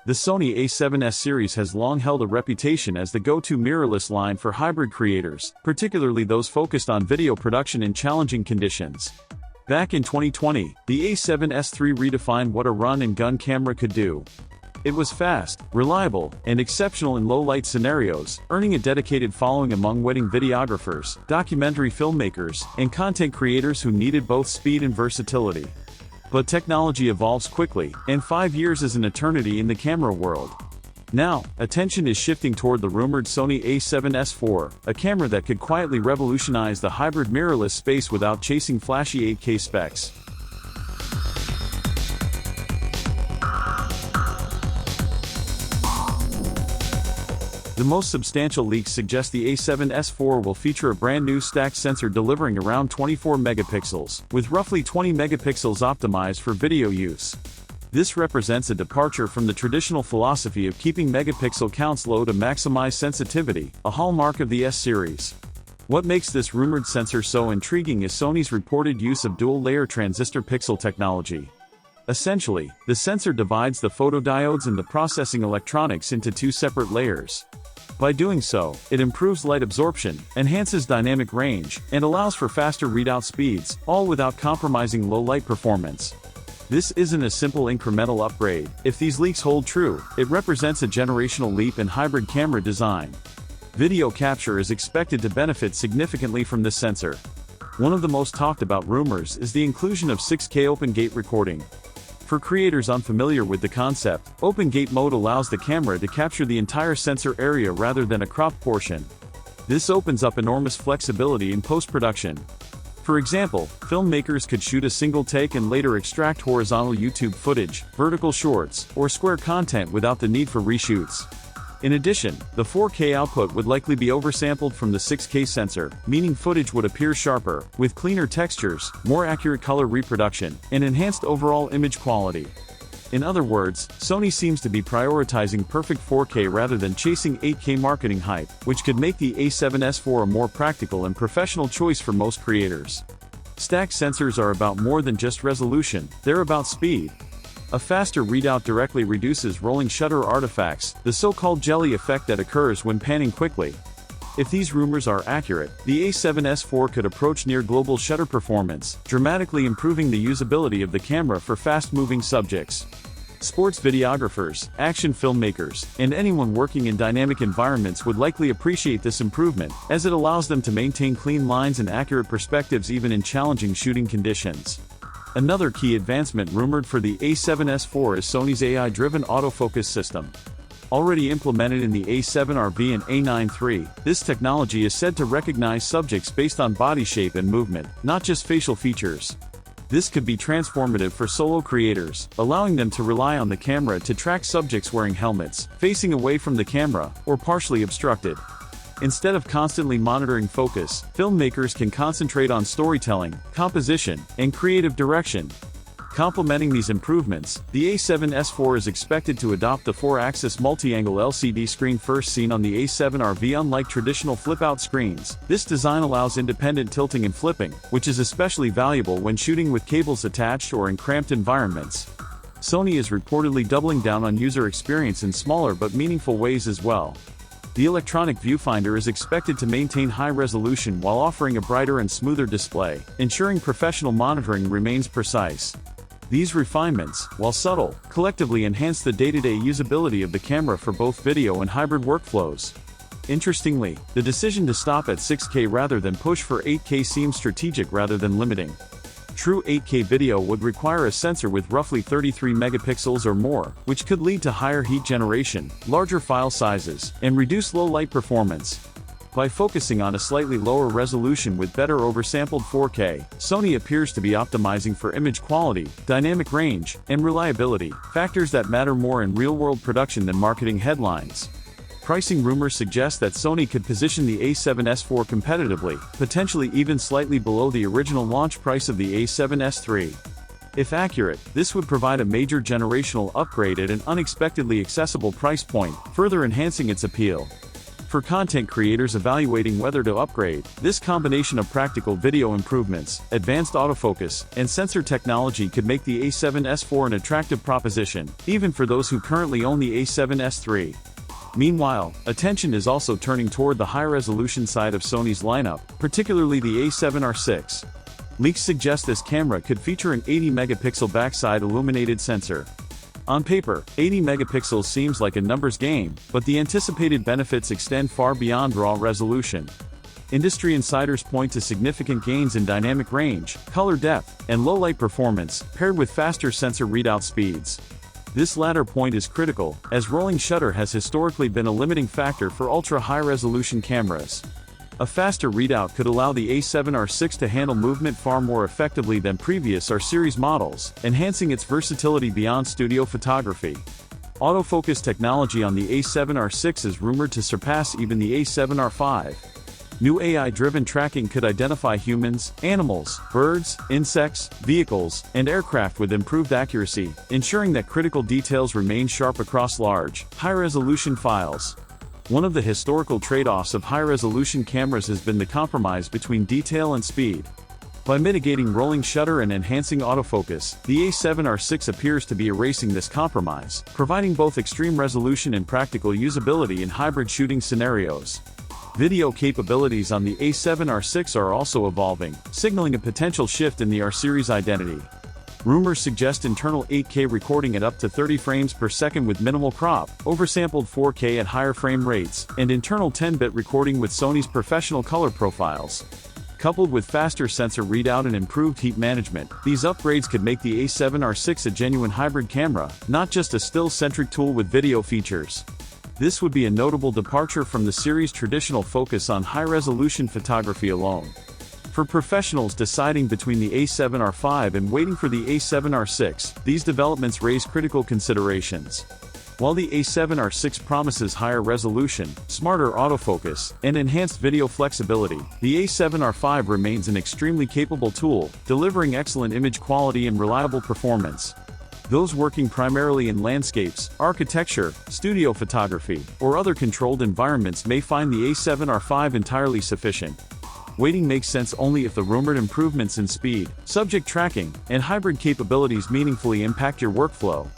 The Sony A7S series has long held a reputation as the go-to mirrorless line for hybrid creators, particularly those focused on video production in challenging conditions. Back in 2020, the A7S III redefined what a run-and-gun camera could do. It was fast, reliable, and exceptional in low-light scenarios, earning a dedicated following among wedding videographers, documentary filmmakers, and content creators who needed both speed and versatility. But technology evolves quickly, and 5 years is an eternity in the camera world. Now, attention is shifting toward the rumored Sony A7S IV, a camera that could quietly revolutionize the hybrid mirrorless space without chasing flashy 8K specs. The most substantial leaks suggest the A7S IV will feature a brand new stacked sensor delivering around 24 megapixels, with roughly 20 megapixels optimized for video use. This represents a departure from the traditional philosophy of keeping megapixel counts low to maximize sensitivity, a hallmark of the S series. What makes this rumored sensor so intriguing is Sony's reported use of dual-layer transistor pixel technology. Essentially, the sensor divides the photodiodes and the processing electronics into two separate layers. By doing so, it improves light absorption, enhances dynamic range, and allows for faster readout speeds, all without compromising low light performance. This isn't a simple incremental upgrade. If these leaks hold true, it represents a generational leap in hybrid camera design. Video capture is expected to benefit significantly from this sensor. One of the most talked about rumors is the inclusion of 6K open gate recording. For creators unfamiliar with the concept, open gate mode allows the camera to capture the entire sensor area rather than a cropped portion. This opens up enormous flexibility in post-production. For example, filmmakers could shoot a single take and later extract horizontal YouTube footage, vertical shorts, or square content without the need for reshoots. In addition, the 4K output would likely be oversampled from the 6K sensor, meaning footage would appear sharper, with cleaner textures, more accurate color reproduction, and enhanced overall image quality. In other words, Sony seems to be prioritizing perfect 4K rather than chasing 8K marketing hype, which could make the A7S IV a more practical and professional choice for most creators. Stacked sensors are about more than just resolution, they're about speed. A faster readout directly reduces rolling shutter artifacts, the so-called jelly effect that occurs when panning quickly. If these rumors are accurate, the A7S IV could approach near global shutter performance, dramatically improving the usability of the camera for fast-moving subjects. Sports videographers, action filmmakers, and anyone working in dynamic environments would likely appreciate this improvement, as it allows them to maintain clean lines and accurate perspectives even in challenging shooting conditions. Another key advancement rumored for the A7S IV is Sony's AI-driven autofocus system. Already implemented in the A7RV and A9 III, this technology is said to recognize subjects based on body shape and movement, not just facial features. This could be transformative for solo creators, allowing them to rely on the camera to track subjects wearing helmets, facing away from the camera, or partially obstructed. Instead of constantly monitoring focus, filmmakers can concentrate on storytelling, composition, and creative direction. Complementing these improvements, the A7S IV is expected to adopt the 4-axis multi-angle LCD screen first seen on the A7RV. Unlike traditional flip-out screens, this design allows independent tilting and flipping, which is especially valuable when shooting with cables attached or in cramped environments. Sony is reportedly doubling down on user experience in smaller but meaningful ways as well. The electronic viewfinder is expected to maintain high resolution while offering a brighter and smoother display, ensuring professional monitoring remains precise. These refinements, while subtle, collectively enhance the day-to-day usability of the camera for both video and hybrid workflows. Interestingly, the decision to stop at 6K rather than push for 8K seems strategic rather than limiting. True 8K video would require a sensor with roughly 33 megapixels or more, which could lead to higher heat generation, larger file sizes, and reduced low-light performance. By focusing on a slightly lower resolution with better oversampled 4K, Sony appears to be optimizing for image quality, dynamic range, and reliability, factors that matter more in real-world production than marketing headlines. Pricing rumors suggest that Sony could position the A7S IV competitively, potentially even slightly below the original launch price of the A7S III. If accurate, this would provide a major generational upgrade at an unexpectedly accessible price point, further enhancing its appeal. For content creators evaluating whether to upgrade, this combination of practical video improvements, advanced autofocus, and sensor technology could make the A7S IV an attractive proposition, even for those who currently own the A7S III. Meanwhile, attention is also turning toward the high-resolution side of Sony's lineup, particularly the A7R6. Leaks suggest this camera could feature an 80-megapixel backside illuminated sensor. On paper, 80 megapixels seems like a numbers game, but the anticipated benefits extend far beyond raw resolution. Industry insiders point to significant gains in dynamic range, color depth, and low-light performance, paired with faster sensor readout speeds. This latter point is critical, as rolling shutter has historically been a limiting factor for ultra-high-resolution cameras. A faster readout could allow the A7R6 to handle movement far more effectively than previous R-series models, enhancing its versatility beyond studio photography. Autofocus technology on the A7R6 is rumored to surpass even the A7R V. New AI-driven tracking could identify humans, animals, birds, insects, vehicles, and aircraft with improved accuracy, ensuring that critical details remain sharp across large, high-resolution files. One of the historical trade-offs of high-resolution cameras has been the compromise between detail and speed. By mitigating rolling shutter and enhancing autofocus, the A7R6 appears to be erasing this compromise, providing both extreme resolution and practical usability in hybrid shooting scenarios. Video capabilities on the A7R6 are also evolving, signaling a potential shift in the R-series identity. Rumors suggest internal 8K recording at up to 30 frames per second with minimal crop, oversampled 4K at higher frame rates, and internal 10-bit recording with Sony's professional color profiles. Coupled with faster sensor readout and improved heat management, these upgrades could make the A7R6 a genuine hybrid camera, not just a still-centric tool with video features. This would be a notable departure from the series' traditional focus on high-resolution photography alone. For professionals deciding between the A7R V and waiting for the A7R6, these developments raise critical considerations. While the A7R6 promises higher resolution, smarter autofocus, and enhanced video flexibility, the A7R V remains an extremely capable tool, delivering excellent image quality and reliable performance. Those working primarily in landscapes, architecture, studio photography, or other controlled environments may find the A7R V entirely sufficient. Waiting makes sense only if the rumored improvements in speed, subject tracking, and hybrid capabilities meaningfully impact your workflow.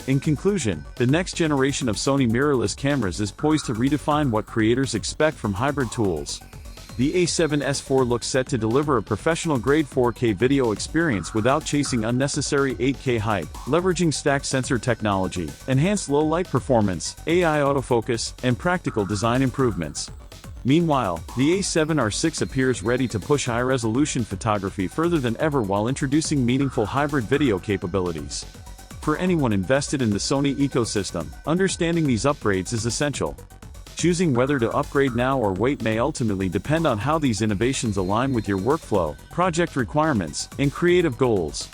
In conclusion, the next generation of Sony mirrorless cameras is poised to redefine what creators expect from hybrid tools. The A7S IV looks set to deliver a professional-grade 4K video experience without chasing unnecessary 8K hype, leveraging stacked sensor technology, enhanced low-light performance, AI autofocus, and practical design improvements. Meanwhile, the A7R6 appears ready to push high-resolution photography further than ever while introducing meaningful hybrid video capabilities. For anyone invested in the Sony ecosystem, understanding these upgrades is essential. Choosing whether to upgrade now or wait may ultimately depend on how these innovations align with your workflow, project requirements, and creative goals.